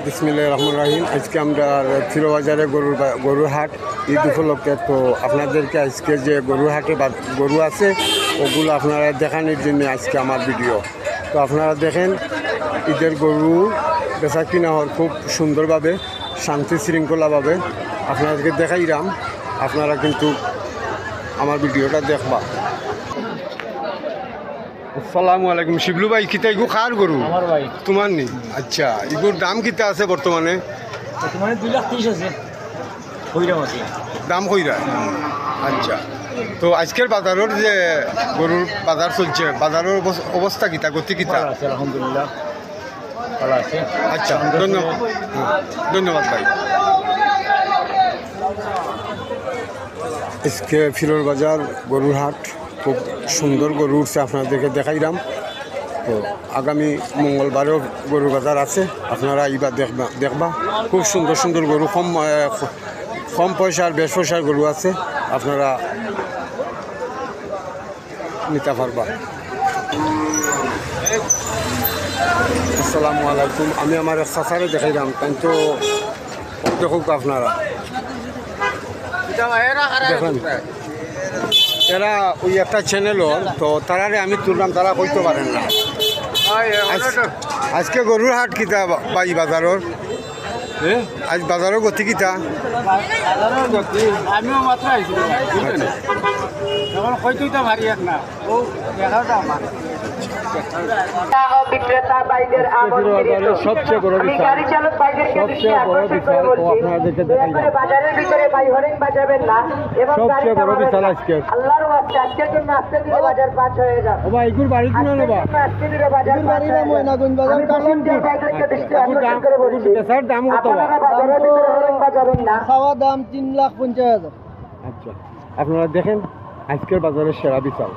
বিসমিল্লাহির রহমানির রহিম। আজকে আমরা ফিরোবাজারে গরুর হাট ঈদ উপলক্ষে, তো আপনাদেরকে আজকে যে গরুর হাটে গরু আছে ওগুলো আপনারা দেখানোর জন্য আজকে আমার ভিডিও। তো আপনারা দেখেন ঈদের গরু বেচা কিনা হওয়ার খুব সুন্দরভাবে শান্তি শৃঙ্খলাভাবে আপনাদেরকে দেখাইলাম। আপনারা কিন্তু আমার ভিডিওটা দেখবা। আসসালামু আলাইকুম। শিবলু ভাই, কিতা ইগু কার গরু? আমার ভাই। তোমার নি? আচ্ছা, ইগুর দাম কিতা আছে বর্তমানে? বর্তমানে 2,30,000 আছে। কইরা মাটি। দাম কইরা? আচ্ছা, তো আজকের বাজারের যে গরুর বাজার চলছে, বাজারের অবস্থা কিতা, গতি কিতা? ভালো আছে আলহামদুলিল্লাহ। ভালো আছে। আচ্ছা, ধন্যবাদ। ধন্যবাদ ভাই। আজকে ফিরোর বাজার গরুর হাট, খুব সুন্দর গরু উঠছে, আপনাদেরকে দেখাইলাম। তো আগামী মঙ্গলবারেও গরুর বাজার আছে, আপনারা এইবার দেখবা। খুব সুন্দর সুন্দর গরু, কম পয়সার বেশ পয়সার গরু আছে, আপনারা নিতে পারবা। আসসালামু আলাইকুম। আমি আমার এক চাচারে দেখাইলাম, কিন্তু দেখুক আপনারা দেখেন, এরা ওই একটা চ্যানেলও, তো তারারে আমি তুললাম, তারা কইতে পারেন না। আজকে গরুর হাট কিতা পাই বাজারের? আজ বাজারের গতি কিতা? আমিও মাত্র আইছি এখন কইতেই ভারী এক না ও দেখাটা আমার সবচেয়ে বড় বিশাল, সবচেয়ে বড় বিশাল ও আপনাদেরকে দেখাইলাম। বাজারের ভিতরে ভাই হরেন বাজাবেন না এবং সবচেয়ে বড় বিশাল আজকে। আল্লাহর ওয়াস্তে আজকের জন্য আজকে দিলে বাজার পাঁচ হয়ে যাবে। ও ভাই, এগুর বাড়ি কিনা নেবা? আজকে দিলে বাজার পাঁচ হয়ে যাবে। আমি কাশিমপুর বাইরের দৃষ্টি আকর্ষণ করে বলছি, বেচার দাম কত? আপনারা বাজারের ভিতরে হরেন বাজাবেন না। খাওয়া দাম 3,50,000। আচ্ছা, আপনারা দেখেন আজকের বাজারের সেরা বিশাল।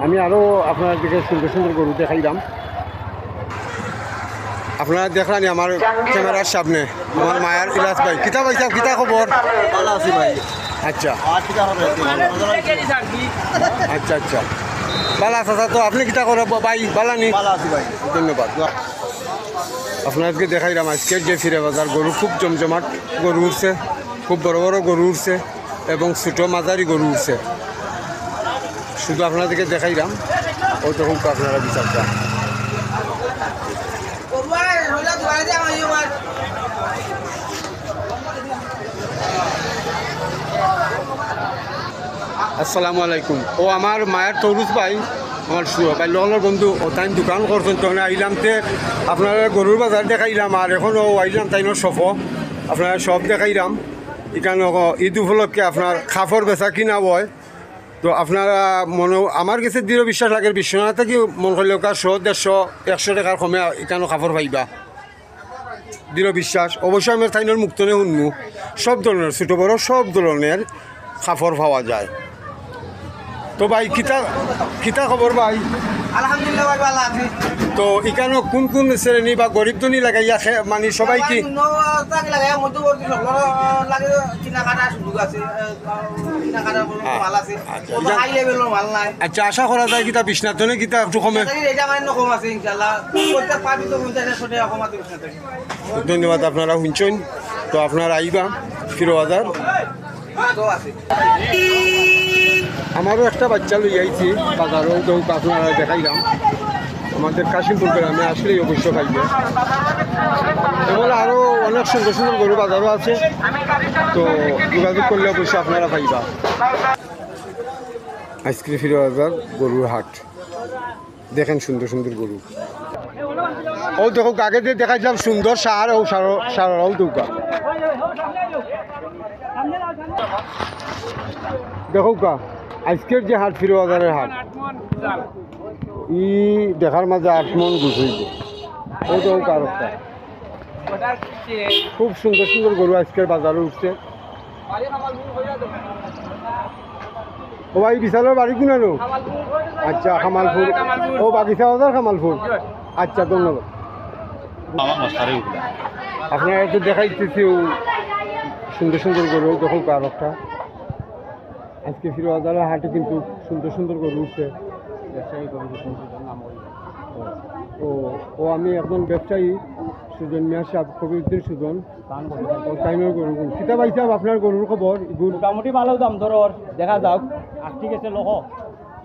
আমি আরও আপনাদেরকে সুন্দর সুন্দর গরু দেখাইলাম। আপনারা দেখলানি আমার ক্যামেরার সামনে আমার মায়ার ইলাস ভাই। কিতা ভাই সাহেব, কিতা খবর? ভালো আছি ভাই। আচ্ছা আচ্ছা আচ্ছা, বালা চাচা, তো আপনি কিতা করে ভাই? বালানি? ভালো আছি ভাই। ধন্যবাদ। আপনাদেরকে দেখাইলাম আজকের যে ফিরে বাজার গরু, খুব জমজমাট গরু উঠছে, খুব বড় বড় গরু উঠছে এবং ছোটো মাঝারি গরু উঠছে। শুধু আপনাদেরকে দেখাইলাম, ওই তখন তো আপনারা বিচারটা। আসসালামু আলাইকুম। ও আমার মায়ের তরুজ ভাই, আমার বাল্যকালের বন্ধু, ও তাই দোকান করছেন, তখন আইলাম তে আপনারা গরুর বাজার দেখাইলাম। আর এখন ও আইলাম তাইনোর সফ, আপনারা সব দেখাইলাম। এখানে ঈদ উপলক্ষে আপনার খাফর বেচা কিনা হয়। তো আপনারা আমার কাছে দৃঢ় বিশ্বাস লাগে, বিশ্বনাথ থেকে মন করলে 100, 150, 100 টাকার কমে এখানে কাপড় পাইবা, দৃঢ় বিশ্বাস। অবশ্যই আমি তাইনোর মুক্তনে শুনবো, সব ধরনের ছোটো বড় সব ধরনের কাপড় পাওয়া যায়। তো ভাই, কিতা খবর ভাই? আলহামদুলিল্লাহ ভাই, ভালো আছি। তো এখানে কোন কোন শ্রেণী বা গরিব ধনী লাগাইয়া মানে সবাই কি? মধ্যবর্তী লাগে কিনাকাটা সুযোগ আছে, কিনাকাটা মাল আছে, হাই লেভেলের মাল নাই। আচ্ছা, আশা করা যায় কিতা বিশ্বনাথনে কিতা একটু কমে? এটা মানে কম আছে ইনশাআল্লাহ। প্রত্যেক পাবি তো 50 টাকা কমাতে বিশ্বনাথে। ধন্যবাদ। আপনারা শুনছেন, তো আপনারা আইবা ফিরো বাজার। তো আছে আমারও একটা বাচ্চা লই আইছি বাজারও, তো আপনারা দেখাইলাম। আমাদের কাশিমপুর গ্রামে আসলেই অবশ্য পাইবে। এবং আরও অনেক সুন্দর সুন্দর গরু বাজারও আছে, তো যোগাযোগ করলে অবশ্যই আপনারা পাইবা। আজকে ফিরে বাজার গরুর হাট, দেখেন সুন্দর সুন্দর গরু। ও দেখো, আগে দিয়ে দেখাইছিলাম সুন্দর সার, ও সারাও দৌকা দেখো কা আজকের যে হাট, ফিরে বাজারের হাট, ই দেখার মাঝে 8 মন গুছইব। ও তো কারকটা খুব সুন্দর সুন্দর গরু আজকের বাজারে উঠছে। ও ভাই, বিশালের বাড়ি কোনানো? আচ্ছা, কামালপুর। ও বাগিচা বাজার, কামালপুর। আচ্ছা, ধন্যবাদ। আপনারা একটু দেখাইতেছি সুন্দর সুন্দর গরু, দেখো কারকটা। আজকে ফিরে বাজারের হাটে কিন্তু সুন্দর সুন্দর গরু উঠছে। ব্যবসায়ী গরু নাম ও আমি একজন ব্যবসায়ী, সুজন মিয়া সাহেব কবিউদ্দিন সুজন ও টাইমের গরু কিতা ভাই সাহেব আপনার গরুর খবর গুড় মোটামুটি ভালো দাম ধরো দেখা যাক আটটি গেছে লোক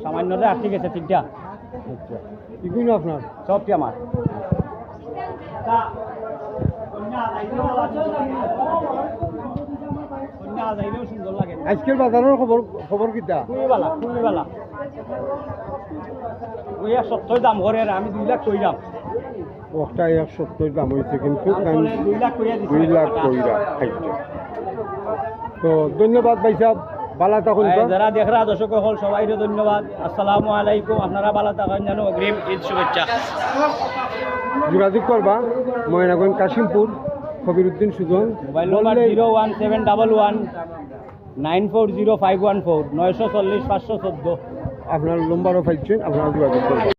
সামান্য আটটি গেছে তিনটা ইগুন আপনার সবটি আমার সুন্দর লাগে আজকের বাজারের খবর খবর কিতা খুবই ভালা ওই 170 দাম করে আর আমি 2 লাখ কইরাম একটা 170 দাম হয়েছে কিন্তু আসলে 2 লাখ কইরা দিছি 2 লাখ কইরা খাইছে তো ধন্যবাদ ভাই সাহেব বালা থাকুন তো। যারা দেখরা দর্শক হল সবাইকে ধন্যবাদ আসসালামু আলাইকুম আপনারা ভালো থাকেন জানো অগ্রিম ঈদ শুভেচ্ছা যোগাযোগ করবা ময়নাগঞ্জ কাশিমপুর কবিরউদ্দিন সুজন মোবাইল নম্বর 01711 940514 940 514 আপনার নম্বরও পাইছেন আপনারা যোগাযোগ করবেন